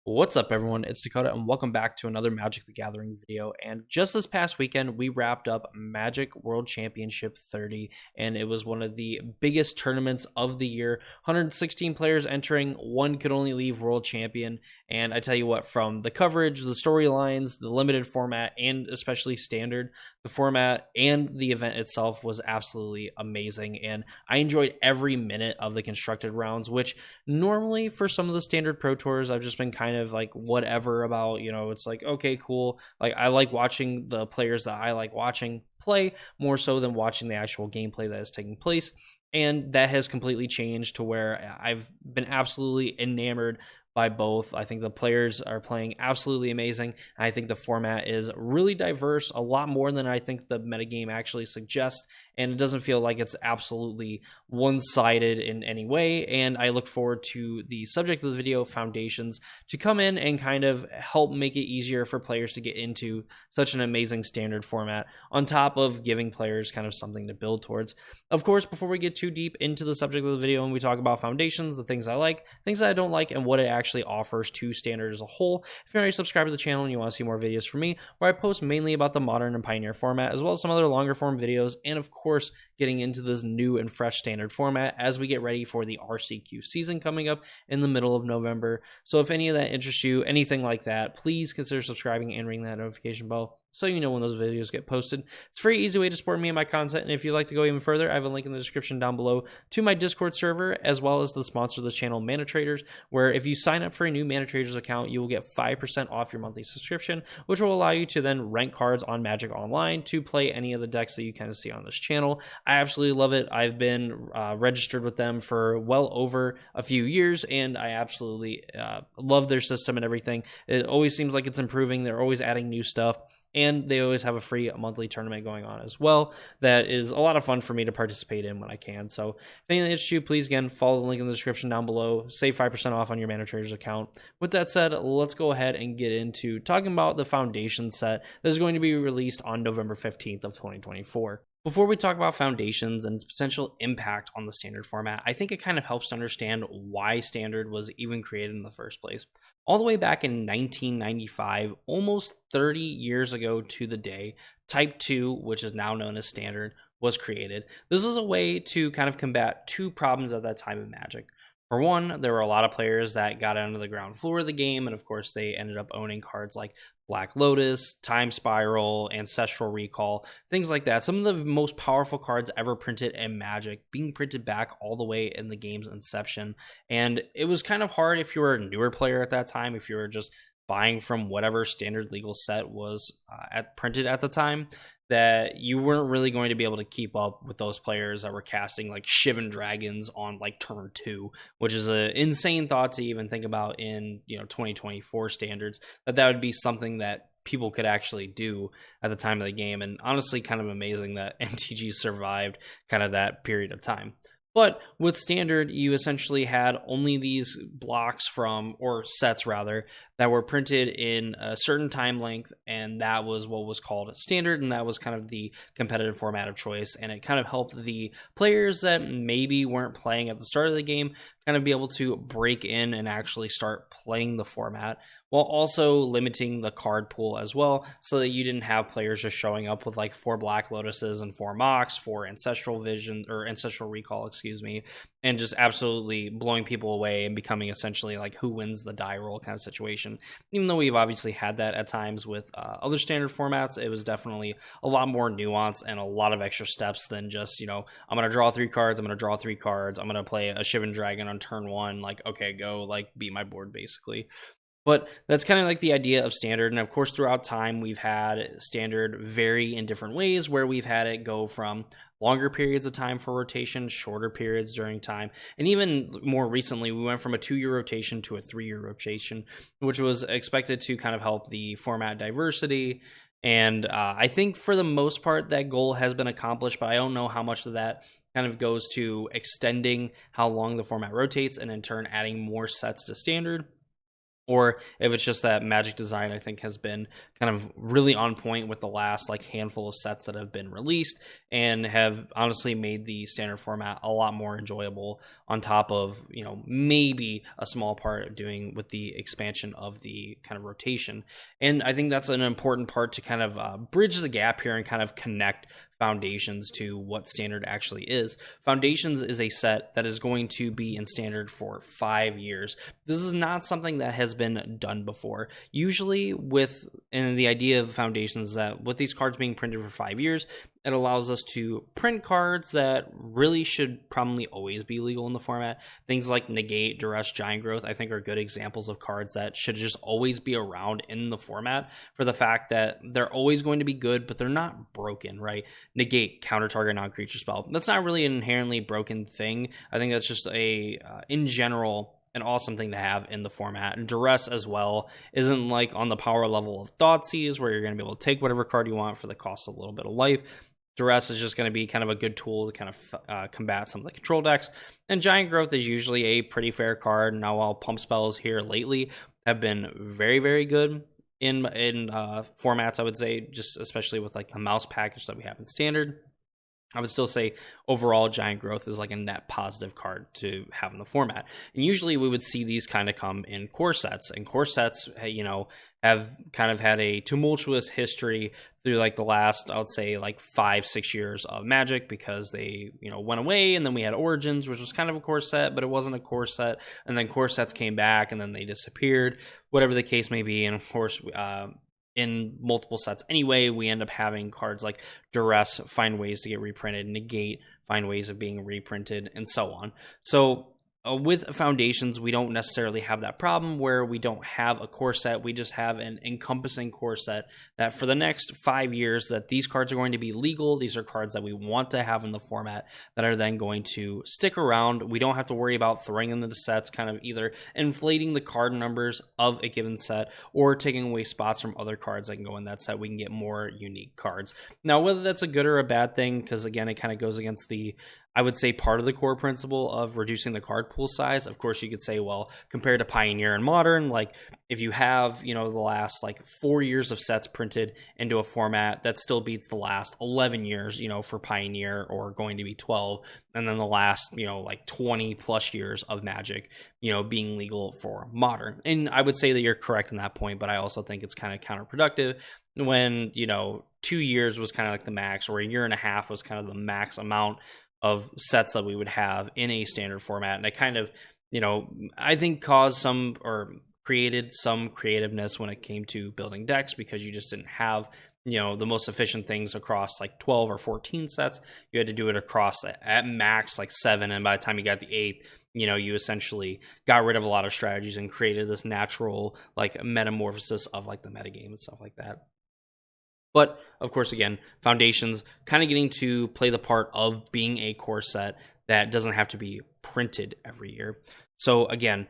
What's up, everyone? It's Dakota, and welcome back to another Magic the Gathering video. And just this past weekend, we wrapped up Magic World Championship 30, and it was one of the biggest tournaments of the year. 116 players entering, one could only leave World Champion. And I tell you what, from the coverage, the storylines, the limited format, and especially standard, the format and the event itself was absolutely amazing. And I enjoyed every minute of the constructed rounds, which normally for some of the standard pro tours, I've just been kind of like whatever about, it's like, okay, cool. Like, I like watching the players that I like watching play more so than watching the actual gameplay that is taking place. And that has completely changed to where I've been absolutely enamored by both. I think the players are playing absolutely amazing. I think the format is really diverse, a lot more than I think the metagame actually suggests, and it doesn't feel like it's absolutely one-sided in any way. And I look forward to the subject of the video, Foundations, to come in and kind of help make it easier for players to get into such an amazing standard format, on top of giving players kind of something to build towards. Of course, before we get too deep into the subject of the video and we talk about Foundations, the things I like, things that I don't like, and what it actually offers to standard as a whole, if you're already subscribed to the channel and you want to see more videos from me, where I post mainly about the Modern and Pioneer format, as well as some other longer form videos, and of course, getting into this new and fresh standard format as we get ready for the RCQ season coming up in the middle of November. So if any of that interests you, anything like that, please consider subscribing and ring that notification bell so you know when those videos get posted. It's a very easy way to support me and my content, and if you'd like to go even further, I have a link in the description down below to my Discord server, as well as the sponsor of this channel, Mana Traders, where if you sign up for a new Mana Traders account, you will get 5% off your monthly subscription, which will allow you to then rank cards on Magic Online to play any of the decks that you kind of see on this channel. I absolutely love it. I've been registered with them for well over a few years, and I absolutely love their system and everything. It always seems like it's improving. They're always adding new stuff. And they always have a free monthly tournament going on as well. That is a lot of fun for me to participate in when I can. So if anything interests you, please, again, follow the link in the description down below. Save 5% off on your Mana Traders account. With that said, let's go ahead and get into talking about the Foundation set that is going to be released on November 15th of 2024. Before we talk about Foundations and its potential impact on the standard format, I think it kind of helps to understand why standard was even created in the first place. All the way back in 1995, almost 30 years ago to the day, Type 2, which is now known as standard, was created. This was a way to kind of combat two problems at that time in Magic. For one, there were a lot of players that got onto the ground floor of the game, and of course they ended up owning cards like Black Lotus, Time Spiral, Ancestral Recall, things like that. Some of the most powerful cards ever printed in Magic being printed back all the way in the game's inception. And it was kind of hard if you were a newer player at that time, if you were just buying from whatever standard legal set was printed at the time, that you weren't really going to be able to keep up with those players that were casting like Shivan Dragons on like turn 2, which is an insane thought to even think about in 2024 standards, that would be something that people could actually do at the time of the game. And honestly, kind of amazing that MTG survived kind of that period of time. But with standard, you essentially had only these blocks or sets rather, that were printed in a certain time length, and that was what was called standard, and that was kind of the competitive format of choice, and it kind of helped the players that maybe weren't playing at the start of the game kind of be able to break in and actually start playing the format, while also limiting the card pool as well, so that you didn't have players just showing up with like 4 Black Lotuses and 4 Mox, 4 Ancestral Vision, or Ancestral Recall, and just absolutely blowing people away and becoming essentially like who wins the die roll kind of situation. Even though we've obviously had that at times with other standard formats, it was definitely a lot more nuanced and a lot of extra steps than just, I'm going to draw 3 cards, I'm going to draw 3 cards, I'm going to play a Shivan Dragon on turn 1, like, okay, go, like, beat my board, basically. But that's kind of like the idea of standard. And of course, throughout time, we've had standard vary in different ways, where we've had it go from longer periods of time for rotation, shorter periods during time. And even more recently, we went from a 2-year rotation to a 3-year rotation, which was expected to kind of help the format diversity. And I think for the most part, that goal has been accomplished, but I don't know how much of that kind of goes to extending how long the format rotates and in turn adding more sets to standard. or if it's just that Magic design, I think, has been kind of really on point with the last like handful of sets that have been released and have honestly made the standard format a lot more enjoyable, on top of, you know, maybe a small part of doing with the expansion of the kind of rotation. And I think that's an important part to kind of bridge the gap here and kind of connect Foundations to what standard actually is. Foundations is a set that is going to be in standard for 5 years. This is not something that has been done before. Usually and the idea of Foundations is that with these cards being printed for 5 years, it allows us to print cards that really should probably always be legal in the format. Things like Negate, Duress, Giant Growth, I think, are good examples of cards that should just always be around in the format, for the fact that they're always going to be good, but they're not broken, right? Negate, counter target non-creature spell. That's not really an inherently broken thing. I think that's just in general, an awesome thing to have in the format. And Duress as well isn't like on the power level of Thoughtseize, where you're going to be able to take whatever card you want for the cost of a little bit of life. Duress is just going to be kind of a good tool to kind of combat some of the control decks. And Giant Growth is usually a pretty fair card. Now, while pump spells here lately have been very, very good in formats, I would say, just especially with like the mouse package that we have in standard, I would still say overall Giant Growth is like a net positive card to have in the format. And usually we would see these kind of come in core sets, and core sets, you know, have kind of had a tumultuous history through like the last, I would say, like 5-6 years of Magic, because they, you know, went away, and then we had Origins, which was kind of a core set, but it wasn't a core set, and then core sets came back and then they disappeared, whatever the case may be. And of course, in multiple sets anyway, we end up having cards like Duress find ways to get reprinted, Negate find ways of being reprinted, and so on. So with Foundations, we don't necessarily have that problem where we don't have a core set. We just have an encompassing core set that for the next 5 years, that these cards are going to be legal. These are cards that we want to have in the format that are then going to stick around. We don't have to worry about throwing in the sets, kind of either inflating the card numbers of a given set or taking away spots from other cards that can go in that set. We can get more unique cards. Now, whether that's a good or a bad thing, because again, it kind of goes against the, I would say, part of the core principle of reducing the card pool size. Of course, you could say, well, compared to Pioneer and Modern, like if you have, you know, the last like 4 years of sets printed into a format, that still beats the last 11 years, you know, for Pioneer, or going to be 12, and then the last, you know, like 20 plus years of Magic, you know, being legal for Modern. And I would say that you're correct in that point, but I also think it's kind of counterproductive when, you know, 2 years was kind of like the max, or a year and a half was kind of the max amount of sets that we would have in a standard format. And it kind of, you know, I think caused some, or created some creativeness when it came to building decks, because you just didn't have, you know, the most efficient things across like 12 or 14 sets. You had to do it across at max like 7, and by the time you got the 8th, you know, you essentially got rid of a lot of strategies and created this natural like metamorphosis of like the metagame and stuff like that. But of course, again, Foundations kind of getting to play the part of being a core set that doesn't have to be printed every year. So again,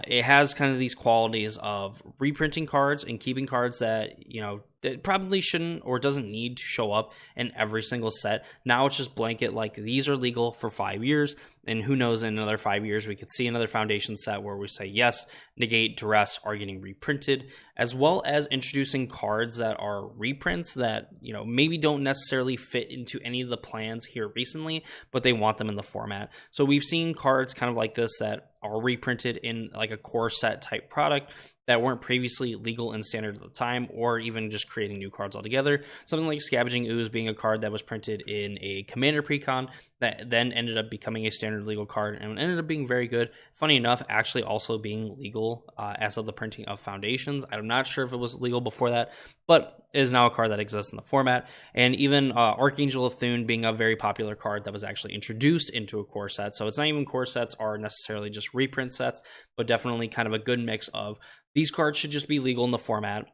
it has kind of these qualities of reprinting cards and keeping cards that, you know, that probably shouldn't or doesn't need to show up in every single set. Now it's just blanket, like these are legal for 5 years, and who knows, in another 5 years we could see another Foundation set where we say yes, Negate, Duress are getting reprinted, as well as introducing cards that are reprints that, you know, maybe don't necessarily fit into any of the plans here recently, but they want them in the format. So we've seen cards kind of like this that are reprinted in like a core set type product that weren't previously legal in standard at the time, or even just creating new cards altogether. Something like Scavenging Ooze being a card that was printed in a Commander Precon that then ended up becoming a standard legal card and ended up being very good. Funny enough, actually also being legal as of the printing of Foundations. I'm not sure if it was legal before that, but it is now a card that exists in the format. And even Archangel of Thune being a very popular card that was actually introduced into a core set. So it's not even core sets are necessarily just reprint sets, but definitely kind of a good mix of these cards should just be legal in the format.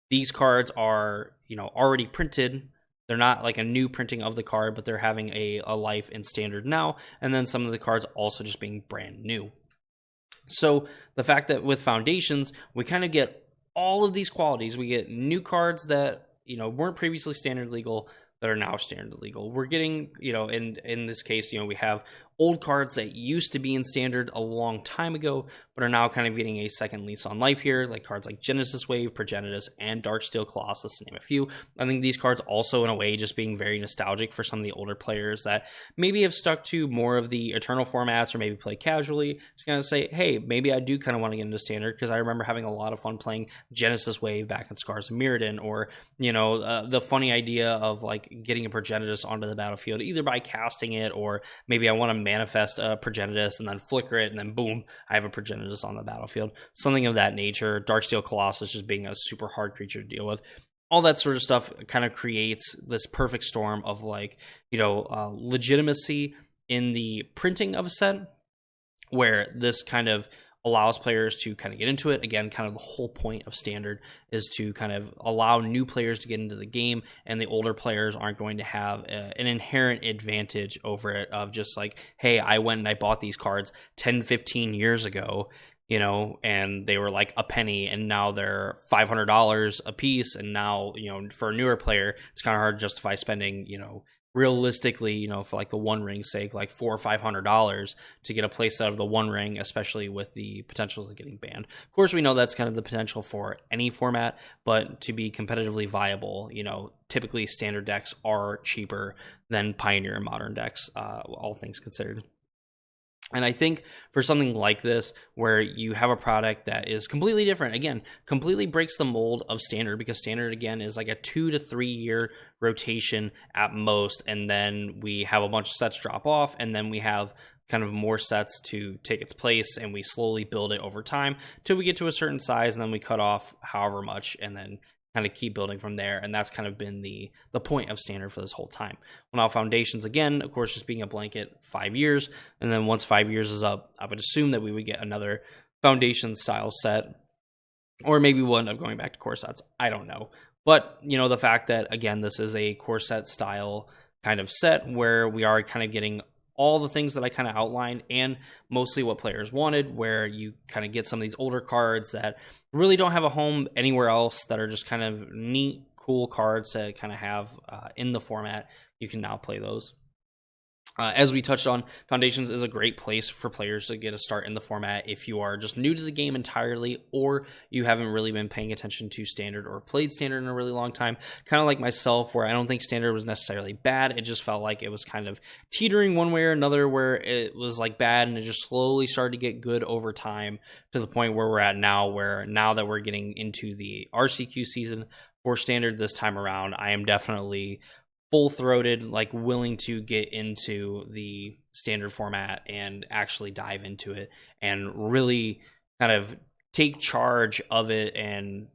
These cards are, you know, already printed. They're not like a new printing of the card, but they're having a life in standard now. And then some of the cards also just being brand new. So the fact that with Foundations, we kind of get all of these qualities. We get new cards that, you know, weren't previously standard legal that are now standard legal. We're getting, you know, in this case, you know, we have old cards that used to be in standard a long time ago, but are now kind of getting a second lease on life here, like cards like Genesis Wave, Progenitus, and Darksteel Colossus, to name a few. I think these cards also, in a way, just being very nostalgic for some of the older players that maybe have stuck to more of the Eternal formats or maybe play casually, to kind of say, hey, maybe I do kind of want to get into standard, because I remember having a lot of fun playing Genesis Wave back in Scars of Mirrodin, or, the funny idea of like getting a Progenitus onto the battlefield, either by casting it, or maybe I want to manifest a Progenitus and then flicker it, and then boom, I have a Progenitus on the battlefield. Something of that nature. Darksteel Colossus just being a super hard creature to deal with. All that sort of stuff kind of creates this perfect storm of like, legitimacy in the printing of a set, where this kind of allows players to kind of get into it. Again, kind of the whole point of standard is to kind of allow new players to get into the game, and the older players aren't going to have an inherent advantage over it of just like, hey, I went and I bought these cards 10, 15 years ago, and they were like a penny, and now they're $500 a piece. And now, for a newer player, it's kind of hard to justify spending, realistically, for like the One Ring's sake, like $400 or $500 to get a playset of the One Ring, especially with the potential of getting banned. Of course, we know that's kind of the potential for any format, but to be competitively viable, typically standard decks are cheaper than Pioneer and Modern decks, all things considered. And I think for something like this, where you have a product that is completely different, again, completely breaks the mold of standard, because standard, again, is like a 2 to 3 year rotation at most. And then we have a bunch of sets drop off, and then we have kind of more sets to take its place, and we slowly build it over time till we get to a certain size, and then we cut off however much, and then kind of keep building from there. And that's kind of been the point of standard for this whole time. Well, now Foundations, again, of course, just being a blanket 5 years, and then once 5 years is up, I would assume that we would get another Foundation style set, or maybe we'll end up going back to core sets. I don't know. But, the fact that, again, this is a core set style kind of set, where we are kind of getting all the things that I kind of outlined, and mostly what players wanted, where you kind of get some of these older cards that really don't have a home anywhere else, that are just kind of neat, cool cards to kind of have in the format. You can now play those. As we touched on, Foundations is a great place for players to get a start in the format if you are just new to the game entirely, or you haven't really been paying attention to standard or played standard in a really long time. Kind of like myself, where I don't think standard was necessarily bad. It just felt like it was kind of teetering one way or another, where it was like bad, and it just slowly started to get good over time, to the point where we're at now, where now that we're getting into the RCQ season for standard this time around, I am definitely full-throated, like willing to get into the standard format and actually dive into it and really kind of take charge of it, and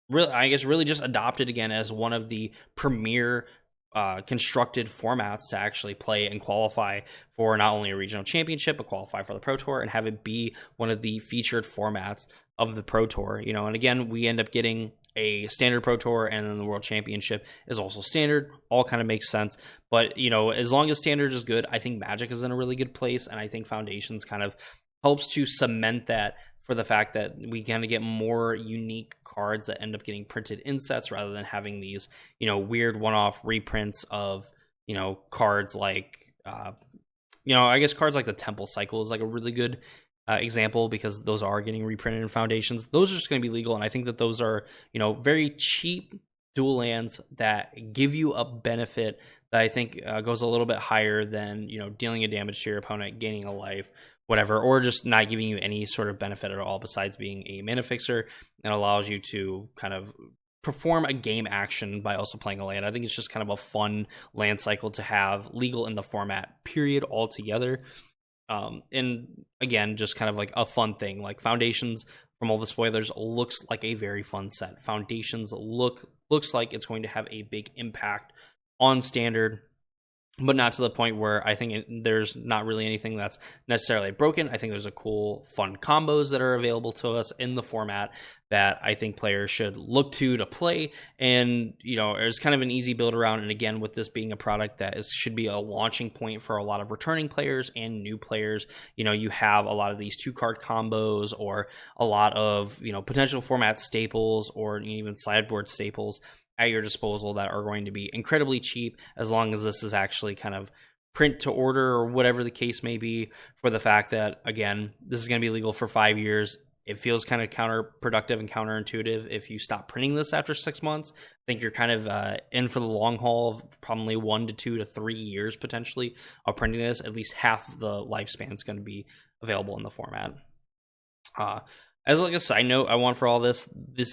really just adopt it again as one of the premier constructed formats to actually play and qualify for not only a regional championship, but qualify for the Pro Tour, and have it be one of the featured formats of the Pro Tour. And again, we end up getting a standard Pro Tour, and then the World Championship is also standard. All kind of makes sense. But, as long as standard is good, I think Magic is in a really good place, and I think Foundations kind of helps to cement that, for the fact that we kind of get more unique cards that end up getting printed in sets, rather than having these, weird one-off reprints of, cards like, I guess cards like the Temple Cycle is like a really good example, because those are getting reprinted in Foundations. Those are just going to be legal, and I think that those are, very cheap dual lands that give you a benefit that I think goes a little bit higher than, dealing a damage to your opponent, gaining a life, whatever, or just not giving you any sort of benefit at all besides being a mana fixer, and allows you to kind of perform a game action by also playing a land. I think it's just kind of a fun land cycle to have legal in the format, period, altogether. And again, just kind of like a fun thing. Like Foundations, from all the spoilers, looks like a very fun set. Foundations looks like it's going to have a big impact on standard, but not to the point where I think there's not really anything that's necessarily broken. I think there's a cool, fun combos that are available to us in the format that I think players should look to play. And, there's kind of an easy build around. And again, with this being a product that should be a launching point for a lot of returning players and new players, you have a lot of these 2-card combos, or a lot of, potential format staples, or even sideboard staples at your disposal that are going to be incredibly cheap, as long as this is actually kind of print to order or whatever the case may be, for the fact that, again, this is going to be legal for 5 years. It feels kind of counterproductive and counterintuitive if you stop printing this after 6 months. I think you're kind of in for the long haul of probably 1 to 2 to 3 years potentially of printing this. At least half the lifespan is going to be available in the format. As like a side note, I want for all this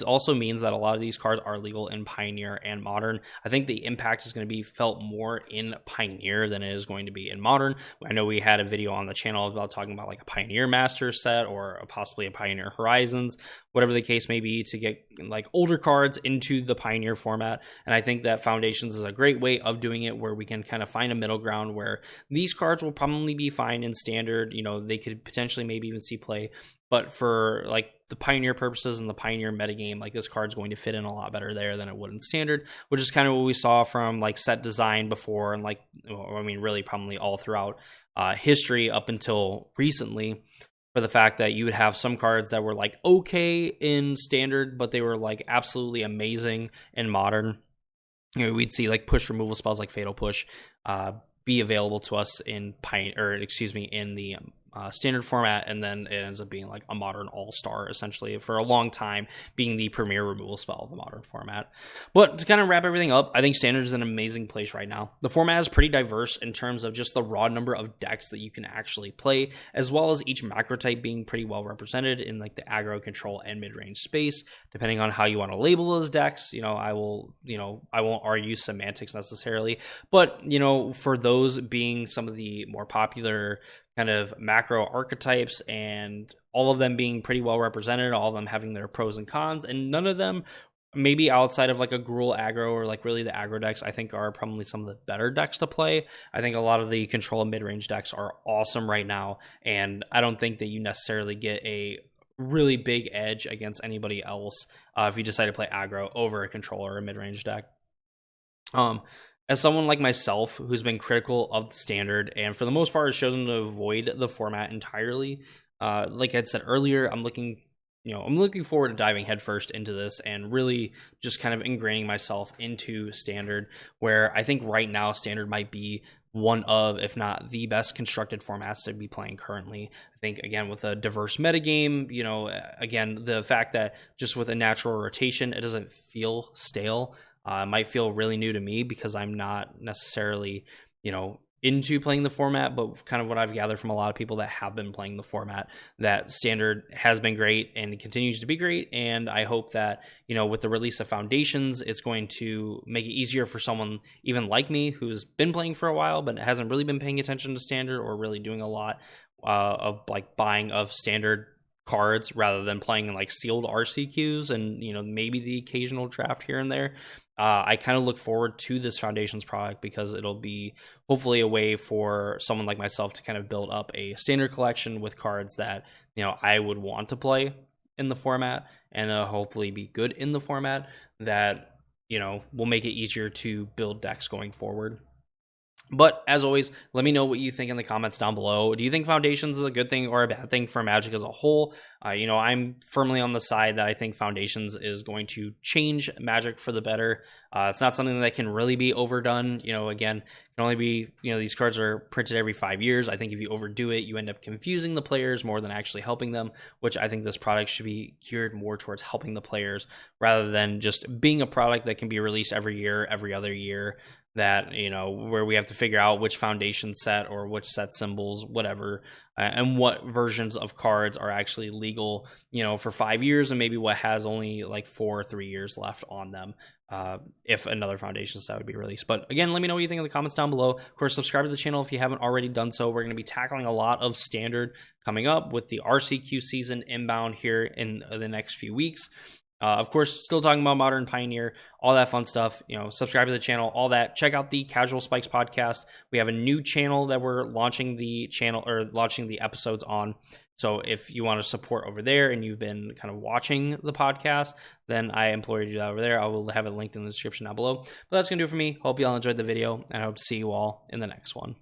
also means that a lot of these cards are legal in Pioneer and Modern. I think the impact is going to be felt more in Pioneer than it is going to be in Modern. I know we had a video on the channel about talking about like a Pioneer Master set or possibly a Pioneer Horizons, whatever the case may be, to get like older cards into the Pioneer format. And I think that Foundations is a great way of doing it, where we can kind of find a middle ground where these cards will probably be fine in Standard. You know, they could potentially maybe even see play. But for like the Pioneer purposes and the Pioneer metagame, like this card's going to fit in a lot better there than it would in Standard, which is kind of what we saw from like set design before, and like, I mean, really probably all throughout history up until recently, for the fact that you would have some cards that were like okay in Standard, but they were like absolutely amazing in Modern. You know, we'd see like push removal spells like Fatal Push be available to us in in the Standard format, and then it ends up being like a Modern all-star essentially for a long time, being the premier removal spell of the Modern format. But to kind of wrap everything up, I think Standard is an amazing place right now. The format is pretty diverse in terms of just the raw number of decks that you can actually play, as well as each macro type being pretty well represented in like the aggro, control, and mid-range space, depending on how you want to label those decks. I won't argue semantics necessarily, but for those being some of the more popular kind of macro archetypes, and all of them being pretty well represented, all of them having their pros and cons, and none of them, maybe outside of like a Gruul aggro or like really the aggro decks, I think are probably some of the better decks to play. I think a lot of the control and mid-range decks are awesome right now, and I don't think that you necessarily get a really big edge against anybody else if you decide to play aggro over a controller or a mid-range deck. As someone like myself who's been critical of the Standard and for the most part has chosen to avoid the format entirely, like I said earlier, I'm looking forward to diving headfirst into this and really just kind of ingraining myself into Standard, where I think right now Standard might be one of, if not the best constructed formats to be playing currently. I think, again, with a diverse metagame, again, the fact that just with a natural rotation, it doesn't feel stale. Might feel really new to me because I'm not necessarily, into playing the format, but kind of what I've gathered from a lot of people that have been playing the format, that Standard has been great and continues to be great. And I hope that, with the release of Foundations, it's going to make it easier for someone even like me who's been playing for a while, but hasn't really been paying attention to Standard or really doing a lot of like buying of Standard cards rather than playing in like sealed RCQs and maybe the occasional draft here and there. I kind of look forward to this Foundations product because it'll be hopefully a way for someone like myself to kind of build up a Standard collection with cards that I would want to play in the format, and hopefully be good in the format that will make it easier to build decks going forward. But as always, let me know what you think in the comments down below. Do you think Foundations is a good thing or a bad thing for Magic as a whole? I'm firmly on the side that I think Foundations is going to change Magic for the better. It's not something that can really be overdone. Again, it can only be, these cards are printed every 5 years. I think if you overdo it, you end up confusing the players more than actually helping them, which I think this product should be geared more towards helping the players rather than just being a product that can be released every year, every other year. That where we have to figure out which Foundation set or which set symbols, whatever, and what versions of cards are actually legal for 5 years, and maybe what has only like 4 or 3 years left on them, if another Foundation set would be released. But again, let me know what you think in the comments down below. Of course, subscribe to the channel if you haven't already done so. We're going to be tackling a lot of Standard coming up with the RCQ season inbound here in the next few weeks. Of course, still talking about Modern, Pioneer, all that fun stuff. Subscribe to the channel, all that. Check out the Casual Spikes podcast. We have a new channel that we're launching the episodes on. So if you want to support over there and you've been kind of watching the podcast, then I implore you to do that over there. I will have it linked in the description down below. But that's going to do it for me. Hope you all enjoyed the video, and I hope to see you all in the next one.